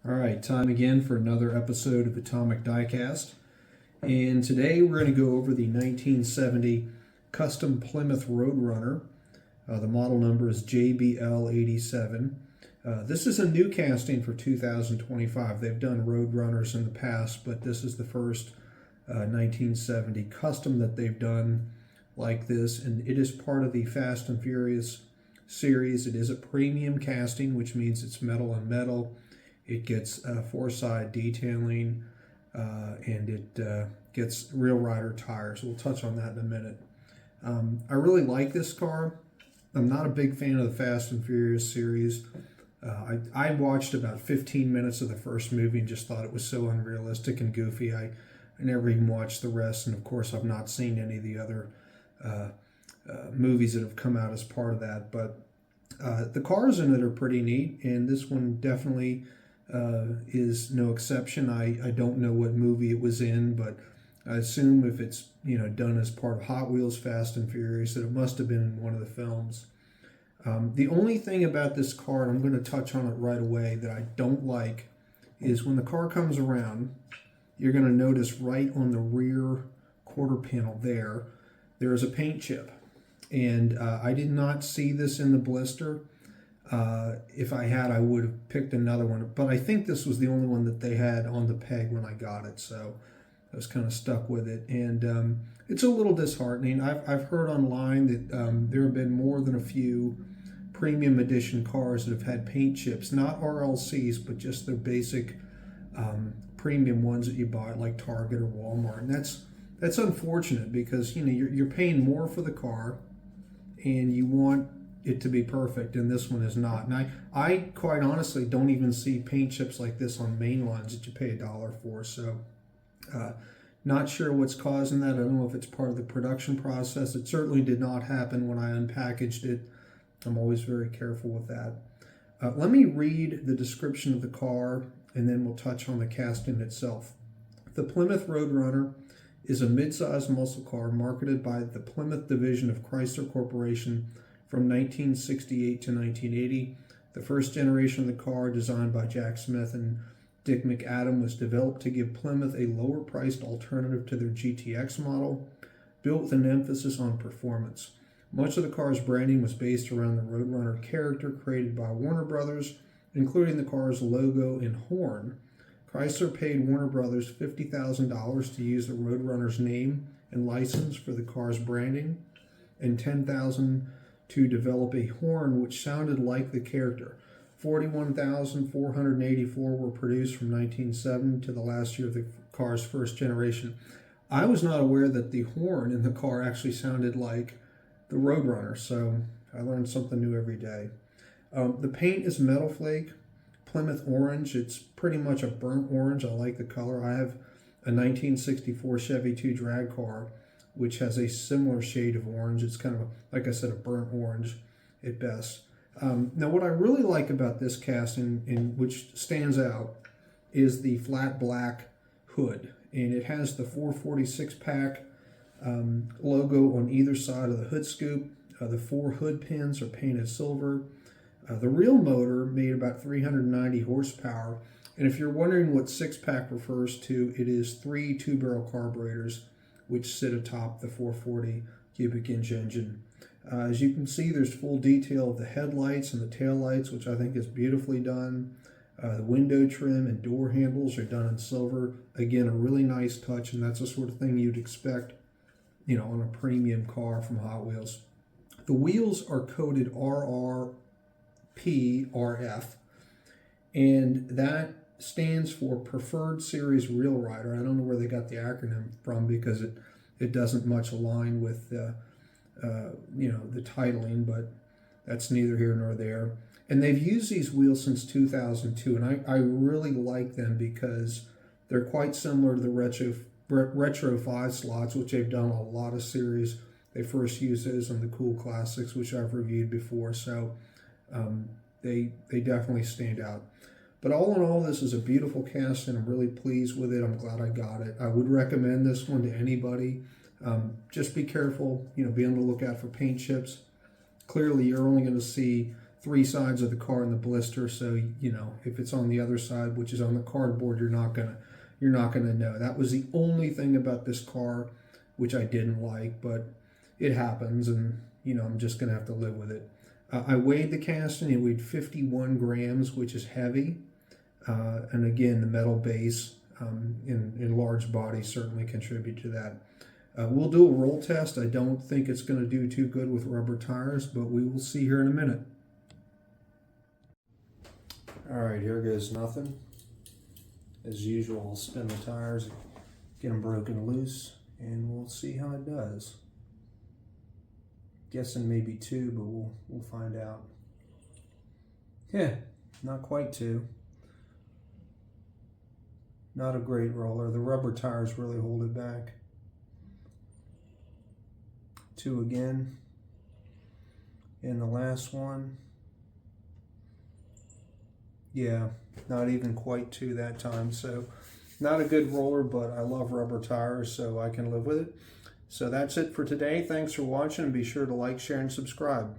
All right, time again for another episode of Atomic Diecast. And today we're going to go over the 1970 custom Plymouth Roadrunner. The model number is JBL87. This is a new casting for 2025. They've done Roadrunners in the past, but this is the first 1970 custom that they've done like this. And it is part of the Fast and Furious series. It is a premium casting, which means it's metal on metal. It gets four-side detailing, and it gets real rider tires. We'll touch on that in a minute. I really like this car. I'm not a big fan of the Fast and Furious series. I watched about 15 minutes of the first movie and just thought it was so unrealistic and goofy. I never even watched the rest, and of course I've not seen any of the other movies that have come out as part of that. But the cars in it are pretty neat, and this one definitely is no exception. I don't know what movie it was in, but I assume if it's done as part of Hot Wheels Fast and Furious, that it must have been in one of the films. The only thing about this car, and I'm going to touch on it right away, that I don't like is when the car comes around, you're going to notice right on the rear quarter panel there is a paint chip. And I did not see this in the blister. If I had, I would have picked another one. But I think this was the only one that they had on the peg when I got it. So I was kind of stuck with it. And it's a little disheartening. I've heard online that there have been more than a few premium edition cars that have had paint chips. Not RLCs, but just their basic premium ones that you buy at like Target or Walmart. And that's unfortunate because you're paying more for the car and you want it to be perfect, and this one is not. And I quite honestly don't even see paint chips like this on main lines that you pay $1 for. So not sure what's causing that. I don't know if it's part of the production process. It certainly did not happen when I unpackaged it. I'm always very careful with that. Let me read the description of the car, and then we'll touch on the casting itself. The Plymouth Roadrunner is a mid-sized muscle car marketed by the Plymouth division of Chrysler Corporation from 1968 to 1980. The first generation of the car, designed by Jack Smith and Dick McAdam, was developed to give Plymouth a lower-priced alternative to their GTX model, built with an emphasis on performance. Much of the car's branding was based around the Roadrunner character created by Warner Brothers, including the car's logo and horn. Chrysler paid Warner Brothers $50,000 to use the Roadrunner's name and license for the car's branding, and $10,000 to develop a horn which sounded like the character. 41,484 were produced from 1970 to the last year of the car's first generation. I was not aware that the horn in the car actually sounded like the Roadrunner, so I learned something new every day. The paint is metal flake, Plymouth orange. It's pretty much a burnt orange. I like the color. I have a 1964 Chevy 2 drag car which has a similar shade of orange. It's kind of, like I said, a burnt orange at best. Now, what I really like about this casting, which stands out, is the flat black hood. And it has the 446 pack logo on either side of the hood scoop. The 4 hood pins are painted silver. The real motor made about 390 horsepower. And if you're wondering what 6-pack refers to, it is 3 two-barrel carburetors which sit atop the 440 cubic inch engine. As you can see, there's full detail of the headlights and the tail lights, which I think is beautifully done. The window trim and door handles are done in silver. Again, a really nice touch, and that's the sort of thing you'd expect, on a premium car from Hot Wheels. The wheels are coated RRPRF, and that stands for Preferred Series Real Rider. I don't know where they got the acronym from because it doesn't much align with the titling, but that's neither here nor there. And they've used these wheels since 2002, and I really like them because they're quite similar to the Retro 5 slots, which they've done a lot of series. They first used those on the Cool Classics, which I've reviewed before, so they definitely stand out. But all in all, this is a beautiful cast, and I'm really pleased with it. I'm glad I got it. I would recommend this one to anybody. Just be careful, be on the lookout for paint chips. Clearly, you're only going to see three sides of the car in the blister, so you know if it's on the other side, which is on the cardboard, you're not gonna know. That was the only thing about this car which I didn't like, but it happens, and you know I'm just gonna have to live with it. I weighed the casting; it weighed 51 grams, which is heavy, and again the metal base in large bodies certainly contribute to that. We'll do a roll test. I don't think it's going to do too good with rubber tires, but we will see here in a minute. All right, here goes nothing. As usual, I'll spin the tires, get them broken loose, and we'll see how it does. Guessing maybe 2, but we'll find out. Yeah, not quite 2. Not a great roller. The rubber tires really hold it back. 2 again. And the last one. Yeah, not even quite 2 that time. So not a good roller, but I love rubber tires, so I can live with it. So that's it for today. Thanks for watching, and be sure to like, share, and subscribe.